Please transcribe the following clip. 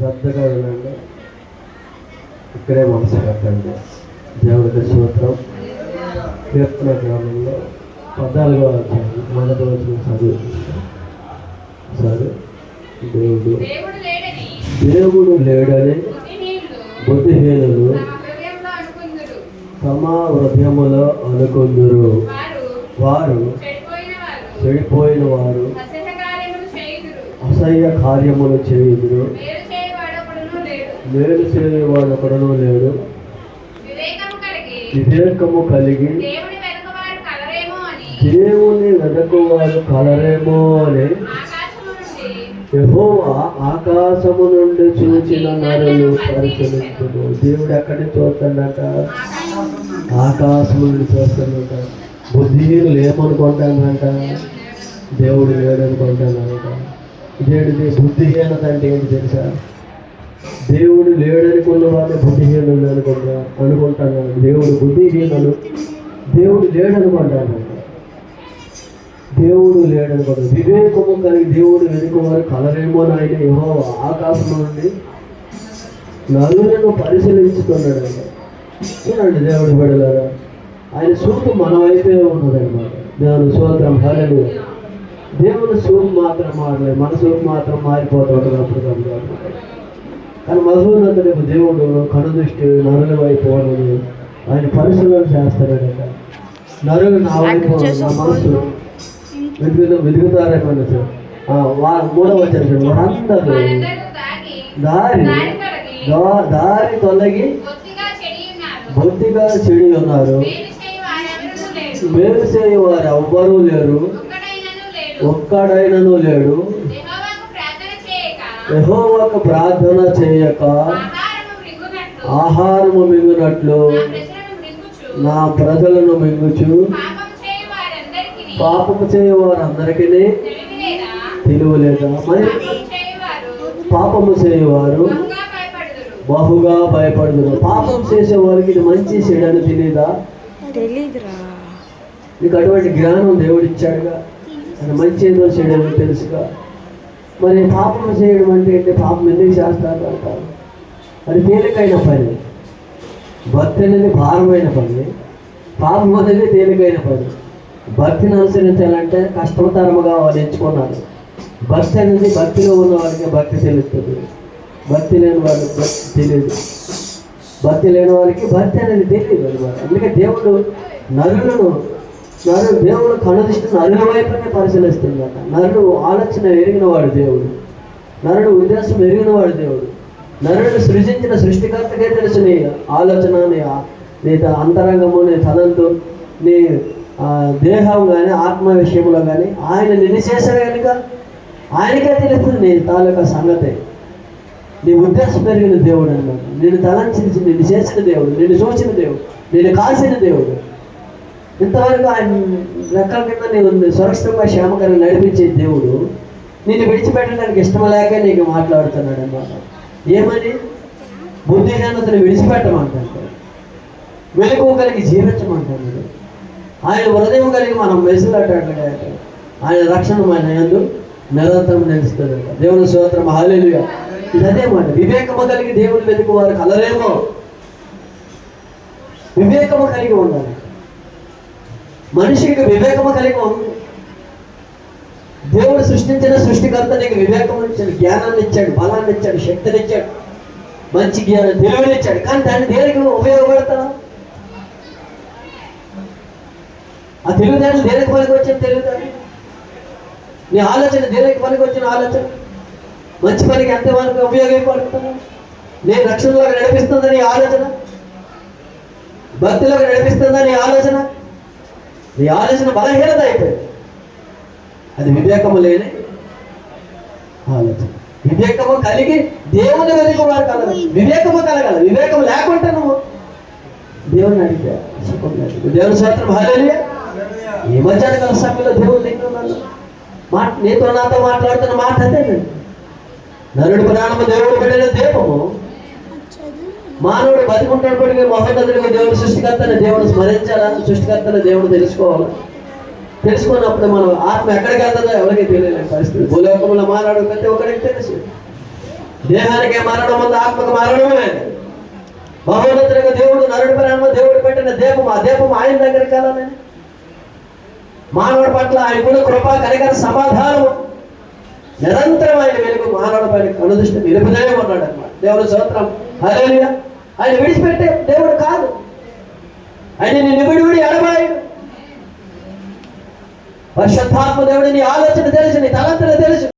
శ్రద్ధగా వినండి, ఇక్కడే మనసు పెట్టండి. దేవుడికి స్తోత్రం. కీర్తన గ్రామంలో 14వ అధ్యాయం మొదటి వచనం చదువు. సరే, దేవుడు లేడని బుద్ధిహీనులు తమ హృదయములో అనుకుందురు. వారు చెడిపోయిన వారు అసహ్య కార్యములు చేయుదురు. మేలు చేయవాడు ఒకడును లేడు. వివేకము కలిగి దేవుని వెదకువారు కలరేమో అని యెహోవా ఆకాశము నుండి చూచిన నరులు పరిశీలించును. దేవుడు ఎక్కడి నుంచి చూస్తాడంట? ఆకాశము నుండి చూస్తాడంట. బుద్ధిహీనులు ఏమనుకుంటానంట? దేవుడు లేడనుకుంటానంట. ఇదేంటిది? బుద్ధిహీనత అంటే ఏంటి తెలుసా? దేవుడు లేడనుకున్న వాళ్ళు బుద్ధిహీనులు అనుకుంటాను. దేవుడు బుద్ధిహీనులు, దేవుడు లేడనుకుంటాను. దేవుడు లేడనుకుంటాను. వివేకము కలిగి దేవుడు వెనుకవారు కలరేమో ఆయన యెహోవా ఆకాశం నుండి నలుగులను పరిశీలించుతున్నాడు. చూడండి దేవుడు బిడ్డలారా, ఆయన చూపు మన వైపే ఉన్నదన్నమాట. దేవుని స్తోత్రం. హల్లెలూయా. దేవుని చూపు మాత్రం మారలేదు, మన చూపు మాత్రం మారిపోతుంది అప్పుడు. కానీ మధునతులకు దేవుడు కనుదృష్టి నరుల వైపు అని ఆయన పరిశీలన చేస్తాడట. నరులు నా వైపు, నా మనసు వెలుగుతారేమన్నా సార్. 3వ వచనం, వారందరూ దారి తొలగి బొత్తిగా చెడి ఉన్నారు. మేలు చేయవారు ఎవ్వరూ లేరు, ఒక్కడైనను లేడు. యెహోవాకు ప్రార్థన చేయక ఆహారము మింగునట్లు నా ప్రజలను మింగుచు. పాపము చేయవారందరికీ తెలియలేదా? మరి పాపము చేయవారు బహుగా భయపడుదురు. పాపం చేసేవారికి ఇది మంచి చెడని తెలియదా? నీకు అటువంటి జ్ఞానం దేవుడు ఇచ్చాడుగా. అది మంచి ఏదో చెడని తెలుసుగా. మరి పాపం చేయడం అంటే ఏంటి? పాపం ఎందుకు చేస్తారు అంటారు? అది తేలికైన పని. భక్తి అనేది భారమైన పని, పాపం అనేది తేలికైన పని. భక్తిని అనుసరించాలంటే కష్టతరముగా వాళ్ళు ఎంచుకున్నారు. భక్తి అనేది భక్తిలో ఉన్న వాడికి భక్తి తెలుస్తుంది, భక్తి లేని వాడికి భక్తి తెలియదు. భక్తి లేని వారికి భక్తి అనేది తెలియదు అనమాట. అందుకే దేవుడు దేవుడు కనుదృష్టి నరుల వైపునే పరిశీలిస్తుందట. నరుడు ఆలోచన ఎరిగిన వాడు దేవుడు, నరుడు ఉద్దేశం ఎరిగిన వాడు దేవుడు. నరుడు సృజించిన సృష్టికర్తకే తెలుసు నీ ఆలోచన, నీ అంతరంగము, నీ తలంతు, నీ దేహం కానీ ఆత్మ విషయంలో కానీ ఆయన నిన్ను చేశాడు కనుక ఆయనకే తెలుస్తుంది నీ తాలూకా సంగతి. నీ ఉద్దేశం పెరిగిన దేవుడు అన్నమాట. నిన్ను తలంచి నిన్ను చేసిన దేవుడు, నిన్ను చూసిన దేవుడు, నిన్ను కాల్చిన దేవుడు. ఇంతవరకు ఆయన రెక్కల కింద నీవు సురక్షితంగా క్షేమకరంగా నడిపించే దేవుడు నిన్ను విడిచిపెట్టడానికి ఇష్టం లేక నీకు మాట్లాడుతున్నాడు అన్నమాట. ఏమని? బుద్ధిహీనతను విడిచిపెట్టమంటాడు, వెలుగు కలిగి జీవించమంటున్నాడు. ఆయన హృదయం కలిగి మనం మెసులాటాడు. ఆయన రక్షణ మన యందు నిరంతరం నిలుస్తుందట. దేవుని స్తోత్రం. హల్లెలూయా. ఇది అదే మాట. వివేకము కలిగి దేవుని వెతుకు వారు కలరేమో. వివేకము కలిగి ఉండాలి. మనిషికి వివేకము కలిగి ఉంది. దేవుడు సృష్టించిన సృష్టికర్త నీకు వివేకం ఇచ్చాడు, జ్ఞానాన్ని ఇచ్చాడు, బలాన్ని ఇచ్చాడు, శక్తిని ఇచ్చాడు, మంచి జ్ఞానం తెలివిని ఇచ్చాడు. కానీ దాన్ని దేనికి ఉపయోగపడతావు? ఆ తెలివితేటలు దేనికి పనికి వచ్చిన తెలివితేటలు? నీ ఆలోచన దేనికి పనికి వచ్చిన ఆలోచన? మంచి పనికి ఎంతవరకు ఉపయోగపడుతున్నావు? నేను రక్షణలోకి నడిపిస్తుందని ఆలోచన, భక్తిలోకి నడిపిస్తుందని ఆలోచన. నీ ఆలోచన బలహీనత అయిపోయింది. అది వివేకము లేని ఆలోచన. వివేకము కలిగి దేవుని వెనుక వారు కలగాలి. వివేకము కలగాలి. వివేకం లేకుంటే నువ్వు దేవుని అడిగా సుఖం లేదు. దేవుని స్తోత్రం. హల్లెలూయా. ఈ మధ్యాహ్న కాల సమయంలో దేవుడు నీతో నాతో మాట్లాడుతున్న మాట అదేనండి. నరుడు ప్రాణము దేవుడు పెట్టిన దీపము. మానవుడు బతికుంటున్నప్పటికీ మహోన్నతుడిగా దేవుడు సృష్టికర్తని దేవుడు స్మరించాలా, సృష్టికర్తని దేవుడు తెలుసుకోవాలి. తెలుసుకున్నప్పుడు మనం ఆత్మ ఎక్కడికి వెళ్తుందో ఎవరికి తెలియలేని పరిస్థితి. భూలోకంలో మానవుడు ప్రతి ఒక్కరికి తెలుసు. దేహానికి మరణం ఉంది, ఆత్మకు మరణమే. మహోన్నతుడిగా దేవుడు నరుడి ప్రేమ దేవుడు పెట్టిన దీపం, ఆ దీపం ఆయన దగ్గరికి వెళ్ళాలని, మానవుడి పట్ల ఆయన కూడా కృప కనికర సమాధానం నిరంతరం ఆయన వెలుగు మానవుడి పైన కనుదృష్టి నిలుపుతూనే ఉన్నాడు అన్నమాట. దేవుడు స్తోత్రం, హల్లెలూయా. ఆయన విడిచిపెట్టే దేవుడు కాదు, ఆయన నిన్ను విడివిడి ఎడబాయడు. పరిశుద్ధాత్మ దేవుడు నీ ఆలోచన తెలుసు, నీ తలంతులు తెలుసు.